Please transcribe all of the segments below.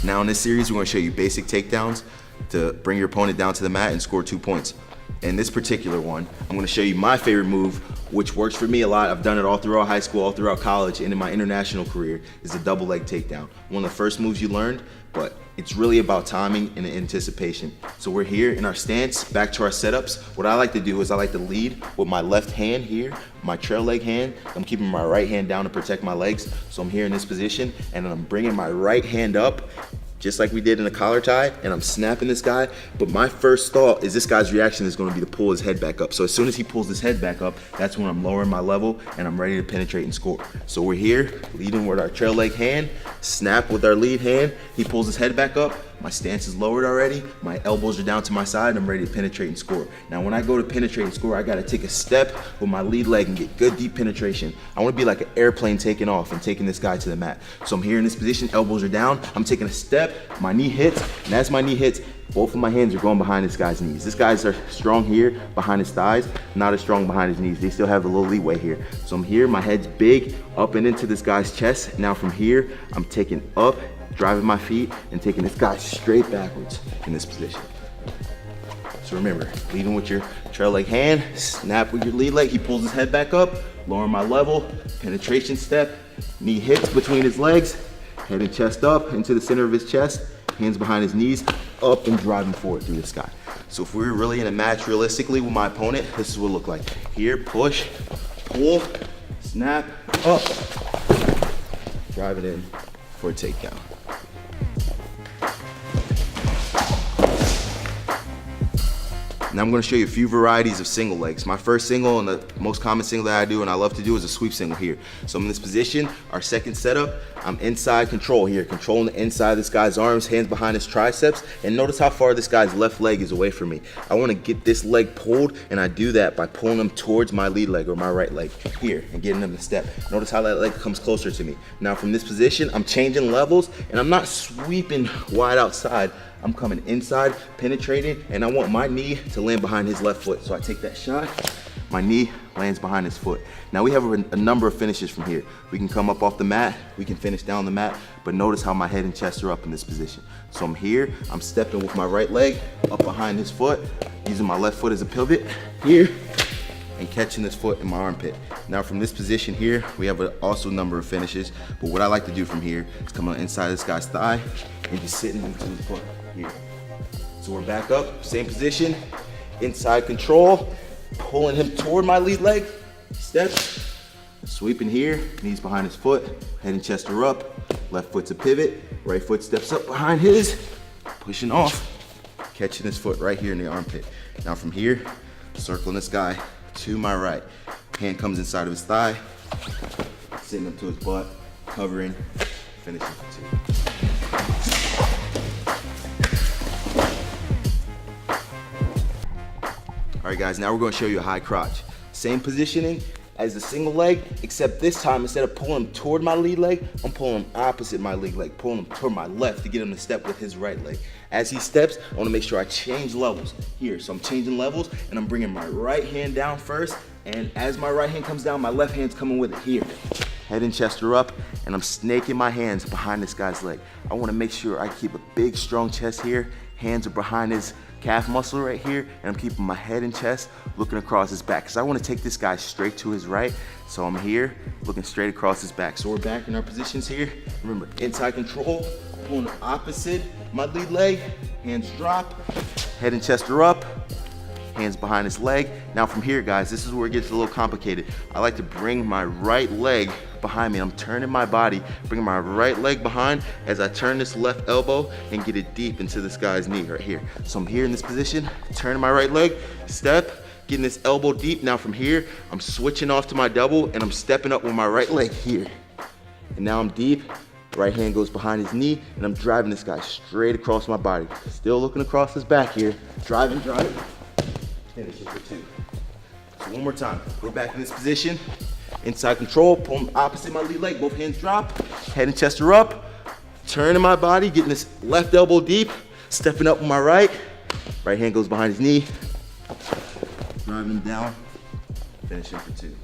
Now in this series, we're gonna show you basic takedowns to bring your opponent down to the mat and score 2 points. In this particular one, I'm gonna show you my favorite move, which works for me a lot. I've done it all throughout high school, all throughout college, and in my international career, is a double leg takedown. One of the first moves you learned, but it's really about timing and anticipation. So we're here in our stance, back to our setups. What I like to do is I like to lead with my left hand here, my trail leg hand. I'm keeping my right hand down to protect my legs. So I'm here in this position, and I'm bringing my right hand up, just like we did in the collar tie, and I'm snapping this guy. But my first thought is this guy's reaction is gonna be to pull his head back up. So as soon as he pulls his head back up, that's when I'm lowering my level and I'm ready to penetrate and score. So we're here, leading with our trail leg hand, snap with our lead hand. He pulls his head back up, my stance is lowered already, my elbows are down to my side, and I'm ready to penetrate and score. Now when I go to penetrate and score, I gotta take a step with my lead leg and get good deep penetration. I wanna be like an airplane taking off and taking this guy to the mat. So I'm here in this position, elbows are down, I'm taking a step, my knee hits, and as my knee hits, both of my hands are going behind this guy's knees. This guy's are strong here behind his thighs, not as strong behind his knees. They still have a little leeway here. So I'm here, my head's big, up and into this guy's chest. Now from here, I'm taking up, driving my feet, and taking this guy straight backwards in this position. So remember, leading with your trail leg hand, snap with your lead leg, he pulls his head back up, lowering my level, penetration step, knee hits between his legs, head and chest up into the center of his chest, hands behind his knees, up and driving forward through this guy. So if we're really in a match realistically with my opponent, this is what it look like. Here, push, pull, snap, up, drive it in for a takedown. Now I'm gonna show you a few varieties of single legs. My first single and the most common single that I do and I love to do is a sweep single here. So I'm in this position, our second setup, I'm inside control here, controlling the inside of this guy's arms, hands behind his triceps, and notice how far this guy's left leg is away from me. I wanna get this leg pulled, and I do that by pulling him towards my lead leg or my right leg here and getting him to step. Notice how that leg comes closer to me. Now from this position, I'm changing levels and I'm not sweeping wide outside. I'm coming inside, penetrating, and I want my knee to land behind his left foot. So I take that shot, my knee lands behind his foot. Now we have a number of finishes from here. We can come up off the mat, we can finish down the mat, but notice how my head and chest are up in this position. So I'm here, I'm stepping with my right leg up behind his foot, using my left foot as a pivot here, and catching this foot in my armpit. Now from this position here, we have also a number of finishes, but what I like to do from here is come on inside this guy's thigh and just sitting into his foot here. So we're back up, same position, inside control, pulling him toward my lead leg, step, sweeping here, knees behind his foot, head and chest are up, left foot's a pivot, right foot steps up behind his, pushing off, catching his foot right here in the armpit. Now from here, circling this guy to my right. Hand comes inside of his thigh, sitting up to his butt, covering, finishing for 2. All right guys, now we're gonna show you a high crotch. Same positioning as the single leg, except this time instead of pulling him toward my lead leg, I'm pulling him opposite my lead leg, pulling him toward my left to get him to step with his right leg. As he steps, I wanna make sure I change levels here. So I'm changing levels and I'm bringing my right hand down first, and as my right hand comes down, my left hand's coming with it here. Head and chest are up, and I'm snaking my hands behind this guy's leg. I wanna make sure I keep a big, strong chest here. Hands are behind his calf muscle right here, and I'm keeping my head and chest looking across his back, because I wanna take this guy straight to his right. So I'm here, looking straight across his back. So we're back in our positions here. Remember, inside control, pulling opposite my lead leg, hands drop, head and chest are up, hands behind his leg. Now from here, guys, this is where it gets a little complicated. I like to bring my right leg behind me. I'm turning my body, bringing my right leg behind as I turn this left elbow and get it deep into this guy's knee right here. So I'm here in this position, turning my right leg, step, getting this elbow deep. Now from here, I'm switching off to my double and I'm stepping up with my right leg here. And now I'm deep, right hand goes behind his knee, and I'm driving this guy straight across my body. Still looking across his back here, driving, finish it for 2. So one more time, we're back in this position, inside control, pulling opposite my lead leg, both hands drop, head and chest are up, turning my body, getting this left elbow deep, stepping up with my right hand goes behind his knee, driving him down, finishing for 2.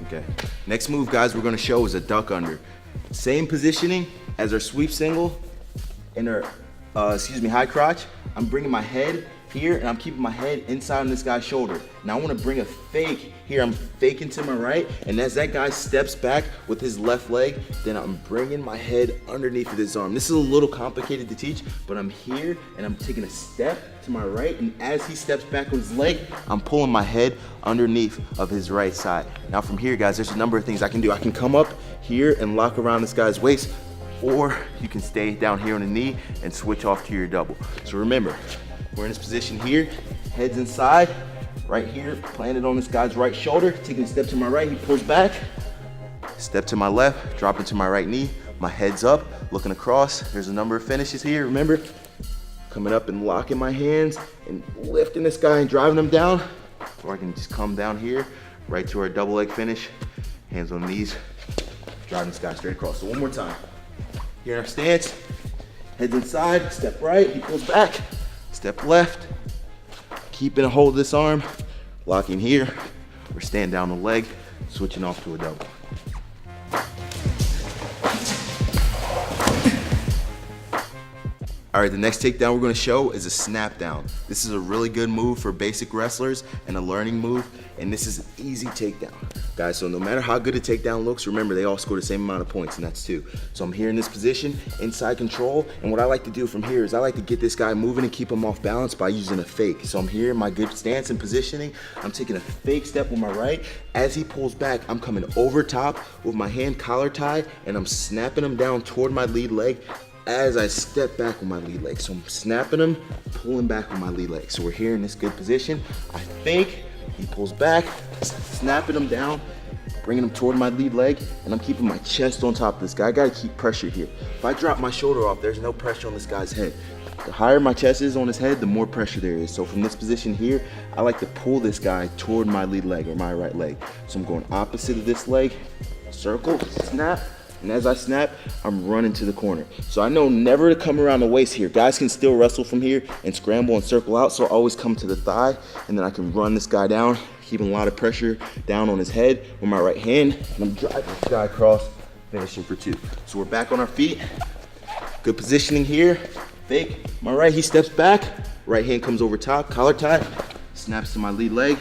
Okay. Next move, guys, we're gonna show is a duck under. Same positioning as our sweep single and our, high crotch. I'm bringing my head here and I'm keeping my head inside on this guy's shoulder. Now I wanna bring a fake here. I'm faking to my right, and as that guy steps back with his left leg, then I'm bringing my head underneath of his arm. This is a little complicated to teach, but I'm here and I'm taking a step to my right, and as he steps back with his leg, I'm pulling my head underneath of his right side. Now from here, guys, there's a number of things I can do. I can come up here and lock around this guy's waist, or you can stay down here on the knee and switch off to your double. So remember, we're in this position here, head's inside, right here, planted on this guy's right shoulder, taking a step to my right, he pulls back, step to my left, dropping to my right knee, my head's up, looking across. There's a number of finishes here, remember? Coming up and locking my hands and lifting this guy and driving him down, or I can just come down here, right to our double leg finish, hands on knees, driving this guy straight across. So one more time. Here in our stance, head's inside, step right, he pulls back, step left, keeping a hold of this arm, locking here, or stand down the leg, switching off to a double. All right, the next takedown we're gonna show is a snap down. This is a really good move for basic wrestlers and a learning move, and this is an easy takedown. Guys, so no matter how good a takedown looks, remember they all score the same amount of points, and that's 2. So I'm here in this position, inside control, and what I like to do from here is I like to get this guy moving and keep him off balance by using a fake. So I'm here in my good stance and positioning. I'm taking a fake step with my right. As he pulls back, I'm coming over top with my hand collar tie, and I'm snapping him down toward my lead leg as I step back with my lead leg. So I'm snapping him, pulling back with my lead leg. So we're here in this good position. I fake, he pulls back, snapping him down, bringing him toward my lead leg, and I'm keeping my chest on top of this guy. I gotta keep pressure here. If I drop my shoulder off, there's no pressure on this guy's head. The higher my chest is on his head, the more pressure there is. So from this position here, I like to pull this guy toward my lead leg or my right leg. So I'm going opposite of this leg, circle, snap, and as I snap, I'm running to the corner. So I know never to come around the waist here. Guys can still wrestle from here and scramble and circle out, so I always come to the thigh, and then I can run this guy down, keeping a lot of pressure down on his head with my right hand, and I'm driving this guy across, finishing for 2. So we're back on our feet. Good positioning here. Fake. My right, he steps back. Right hand comes over top, collar tie, snaps to my lead leg.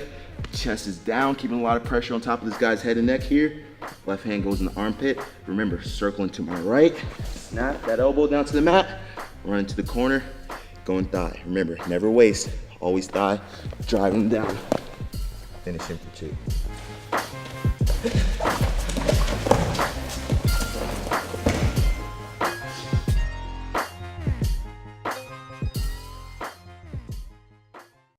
Chest is down, keeping a lot of pressure on top of this guy's head and neck here. Left hand goes in the armpit. Remember, circling to my right. Snap that elbow down to the mat. Run into the corner, going thigh. Remember, never waist, always thigh. Driving down. Finishing for 2.